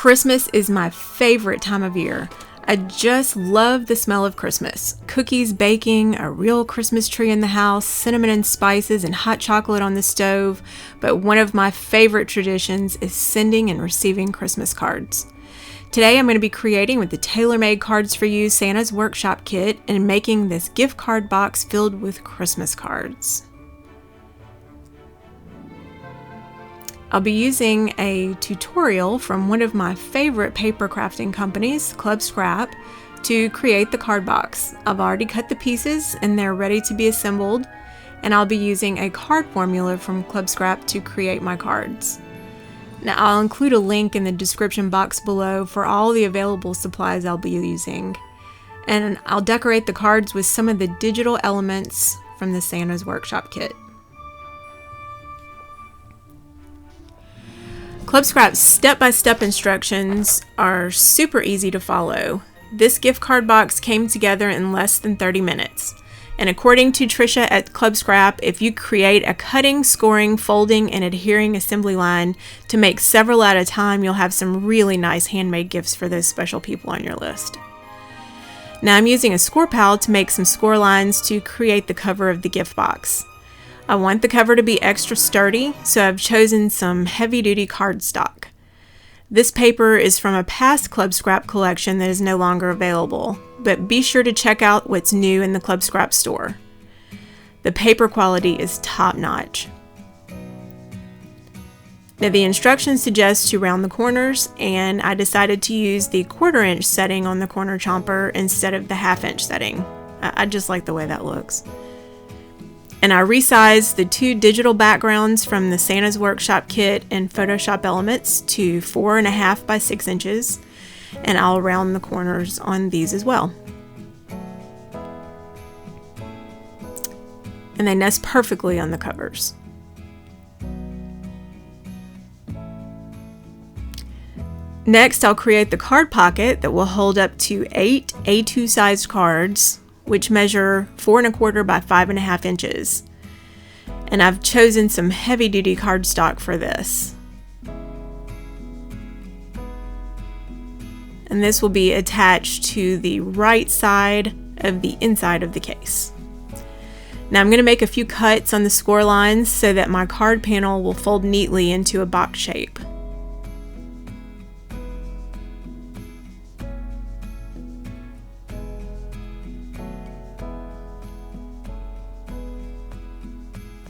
Christmas is my favorite time of year. I just love the smell of Christmas. Cookies baking, a real Christmas tree in the house, cinnamon and spices, and hot chocolate on the stove. But one of my favorite traditions is sending and receiving Christmas cards. Today I'm going to be creating with the Taylormadecards4u Santa's Workshop kit and making this gift card box filled with Christmas cards. I'll be using a tutorial from one of my favorite paper crafting companies, Club Scrap, to create the card box. I've already cut the pieces and they're ready to be assembled, and I'll be using a card formula from Club Scrap to create my cards. Now I'll include a link in the description box below for all the available supplies I'll be using, and I'll decorate the cards with some of the digital elements from the Santa's Workshop kit. Club Scrap's step-by-step instructions are super easy to follow. This gift card box came together in less than 30 minutes. And according to Trisha at Club Scrap, if you create a cutting, scoring, folding, and adhering assembly line to make several at a time, you'll have some really nice handmade gifts for those special people on your list. Now I'm using a Scor-Pal to make some score lines to create the cover of the gift box. I want the cover to be extra sturdy, so I've chosen some heavy-duty cardstock. This paper is from a past Club Scrap collection that is no longer available, but be sure to check out what's new in the Club Scrap store. The paper quality is top-notch. Now the instructions suggest to round the corners, and I decided to use the 1/4 inch setting on the corner chomper instead of the 1/2 inch setting. I just like the way that looks. And I resized the 2 digital backgrounds from the Santa's Workshop kit and Photoshop Elements to 4.5 by 6 inches, and I'll round the corners on these as well. And they nest perfectly on the covers. Next, I'll create the card pocket that will hold up to 8 A2 sized cards, which measure 4.25 by 5.5 inches. And I've chosen some heavy-duty cardstock for this. And this will be attached to the right side of the inside of the case. Now I'm going to make a few cuts on the score lines so that my card panel will fold neatly into a box shape.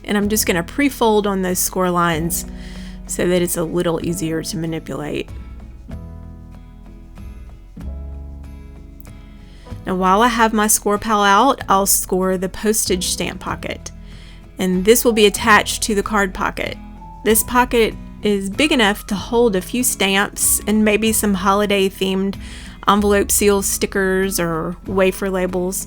And I'm just going to pre-fold on those score lines so that it's a little easier to manipulate. Now while I have my Scor-Pal out, I'll score the postage stamp pocket. And this will be attached to the card pocket. This pocket is big enough to hold a few stamps and maybe some holiday themed envelope seals, stickers, or wafer labels.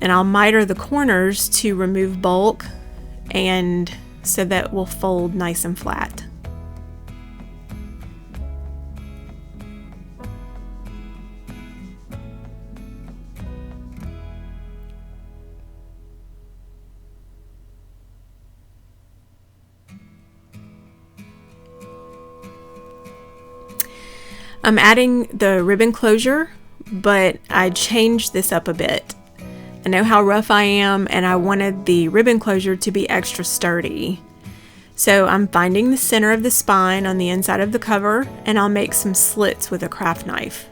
And I'll miter the corners to remove bulk and so that it will fold nice and flat. I'm adding the ribbon closure, but I changed this up a bit. I know how rough I am, and I wanted the ribbon closure to be extra sturdy. So I'm finding the center of the spine on the inside of the cover, and I'll make some slits with a craft knife.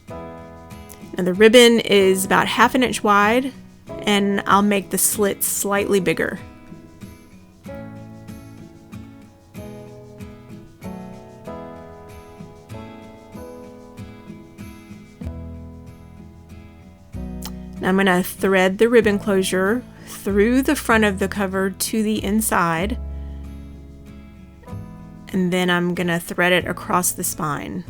Now the ribbon is about 1/2 inch wide, and I'll make the slits slightly bigger. I'm going to thread the ribbon closure through the front of the cover to the inside, and then I'm going to thread it across the spine.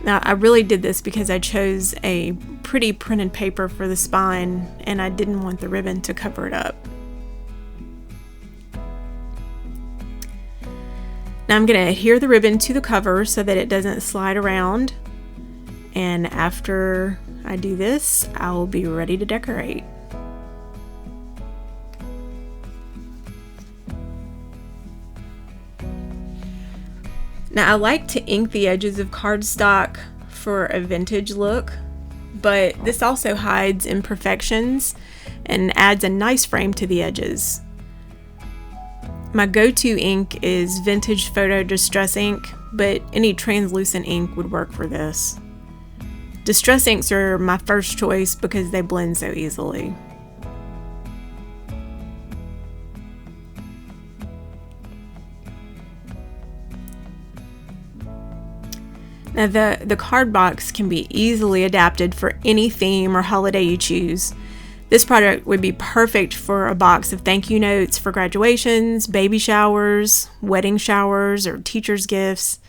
Now I really did this because I chose a pretty printed paper for the spine and I didn't want the ribbon to cover it up. Now I'm going to adhere the ribbon to the cover so that it doesn't slide around, And after I do this, I will be ready to decorate. Now I like to ink the edges of cardstock for a vintage look, but this also hides imperfections and adds a nice frame to the edges. My go-to ink is Vintage Photo Distress ink, but any translucent ink would work for this. Distress inks are my first choice because they blend so easily. Now the card box can be easily adapted for any theme or holiday you choose. This product would be perfect for a box of thank you notes for graduations, baby showers, wedding showers, or teacher's gifts.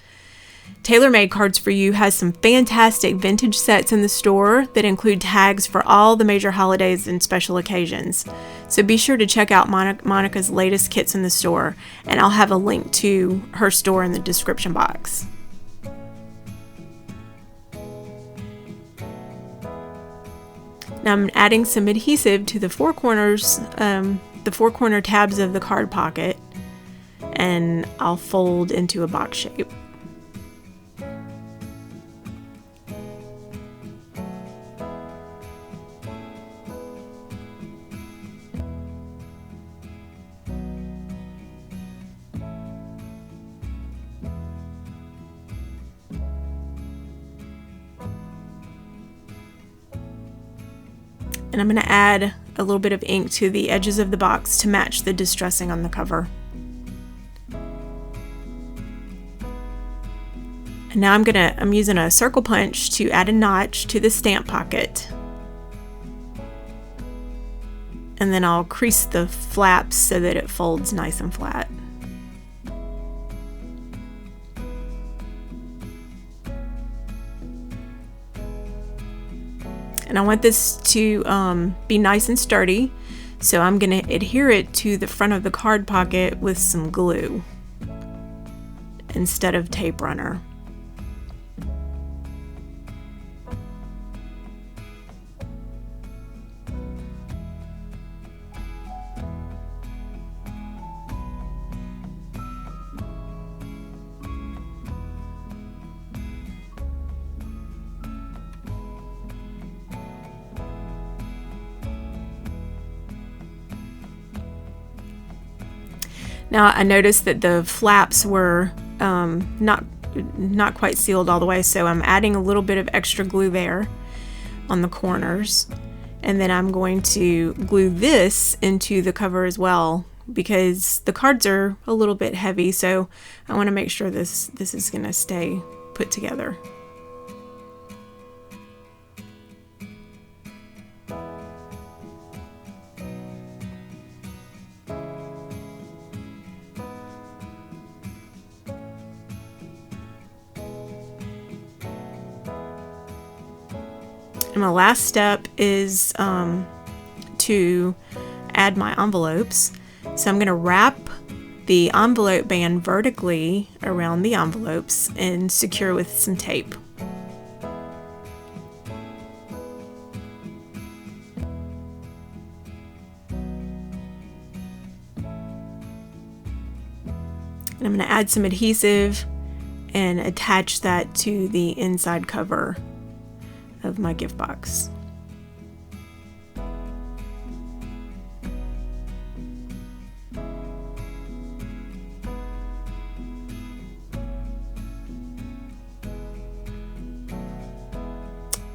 Taylormadecards4u has some fantastic vintage sets in the store that include tags for all the major holidays and special occasions. So be sure to check out Monica's latest kits in the store, and I'll have a link to her store in the description box. Now I'm adding some adhesive to the four corners, the four corner tabs of the card pocket, and I'll fold into a box shape. And I'm going to add a little bit of ink to the edges of the box to match the distressing on the cover. And now I'm using a circle punch to add a notch to the stamp pocket. And then I'll crease the flaps so that it folds nice and flat. And I want this to be nice and sturdy, so I'm going to adhere it to the front of the card pocket with some glue instead of tape runner. Now I noticed that the flaps were not quite sealed all the way, so I'm adding a little bit of extra glue there on the corners, and then I'm going to glue this into the cover as well because the cards are a little bit heavy, so I want to make sure this is going to stay put together. And my last step is to add my envelopes. So I'm going to wrap the envelope band vertically around the envelopes and secure with some tape. And I'm going to add some adhesive and attach that to the inside cover of my gift box.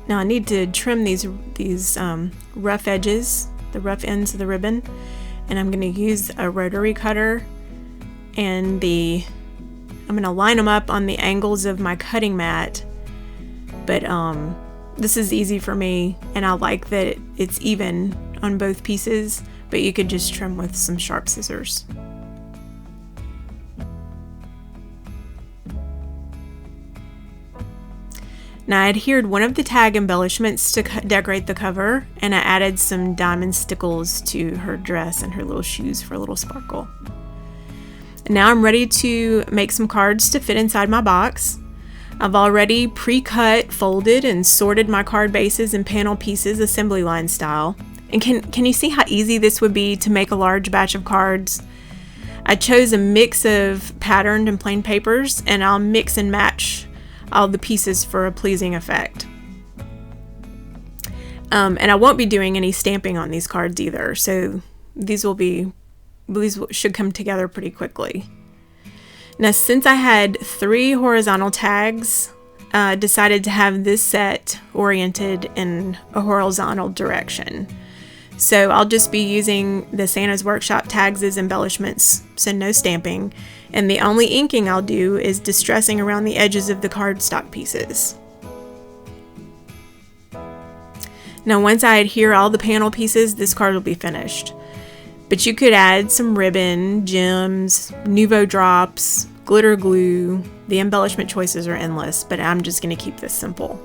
Now I need to trim these rough edges, the rough ends of the ribbon, and I'm going to use a rotary cutter, and I'm going to line them up on the angles of my cutting mat, but this is easy for me, and I like that it's even on both pieces, but you could just trim with some sharp scissors. Now I adhered one of the tag embellishments to decorate the cover, and I added some diamond stickles to her dress and her little shoes for a little sparkle. And now I'm ready to make some cards to fit inside my box. I've already pre-cut, folded, and sorted my card bases and panel pieces assembly line style. And can you see how easy this would be to make a large batch of cards? I chose a mix of patterned and plain papers, and I'll mix and match all the pieces for a pleasing effect. And I won't be doing any stamping on these cards either, so these should come together pretty quickly. Now, since I had 3 horizontal tags, decided to have this set oriented in a horizontal direction. So I'll just be using the Santa's Workshop tags as embellishments, so no stamping. And the only inking I'll do is distressing around the edges of the cardstock pieces. Now, once I adhere all the panel pieces, this card will be finished. But you could add some ribbon, gems, Nuvo drops, glitter glue. The embellishment choices are endless, but I'm just going to keep this simple.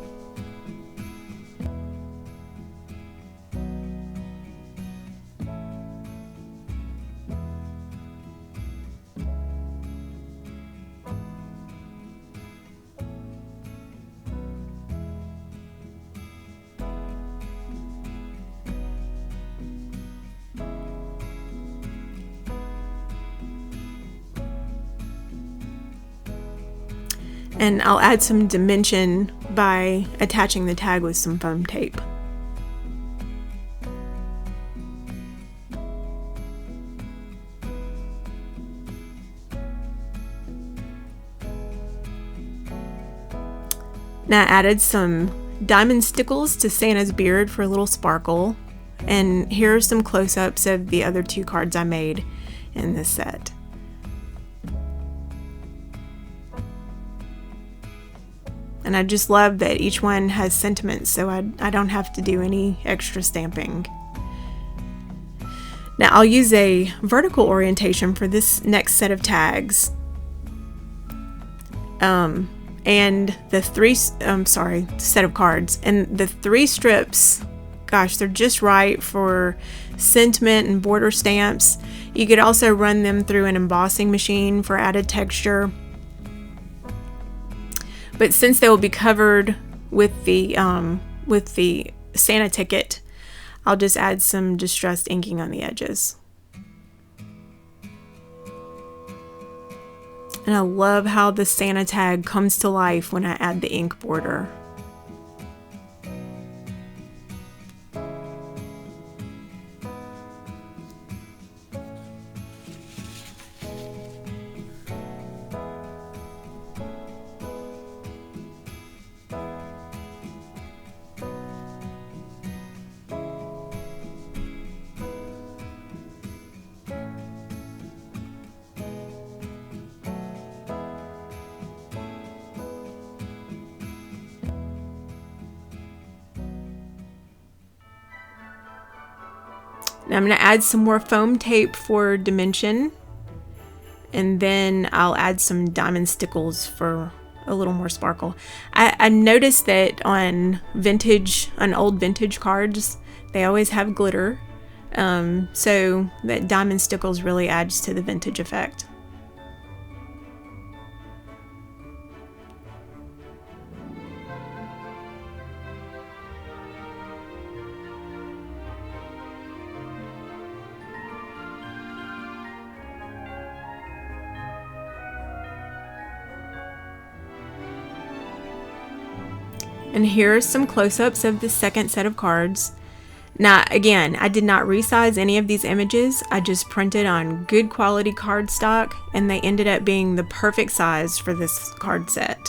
And I'll add some dimension by attaching the tag with some foam tape. Now I added some diamond stickles to Santa's beard for a little sparkle. And here are some close-ups of the other 2 cards I made in this set. And I just love that each one has sentiments, so I don't have to do any extra stamping. Now I'll use a vertical orientation for this next set of tags. And the set of cards. And the 3 strips, gosh, they're just right for sentiment and border stamps. You could also run them through an embossing machine for added texture. But since they will be covered with the Santa ticket, I'll just add some distressed inking on the edges. And I love how the Santa tag comes to life when I add the ink border. Now I'm going to add some more foam tape for dimension, and then I'll add some diamond stickles for a little more sparkle. I noticed that on old vintage cards, they always have glitter, so that diamond stickles really adds to the vintage effect. And here are some close-ups of the second set of cards. Now, again, I did not resize any of these images. I just printed on good quality cardstock, and they ended up being the perfect size for this card set.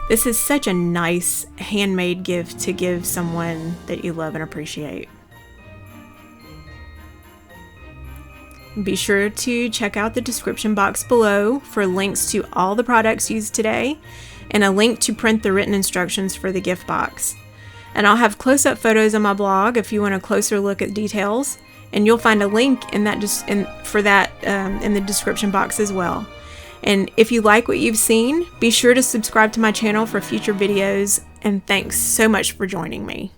This is such a nice handmade gift to give someone that you love and appreciate. Be sure to check out the description box below for links to all the products used today, and a link to print the written instructions for the gift box. And I'll have close-up photos on my blog if you want a closer look at details, and you'll find a link in that in the description box as well. And if you like what you've seen, be sure to subscribe to my channel for future videos, and thanks so much for joining me.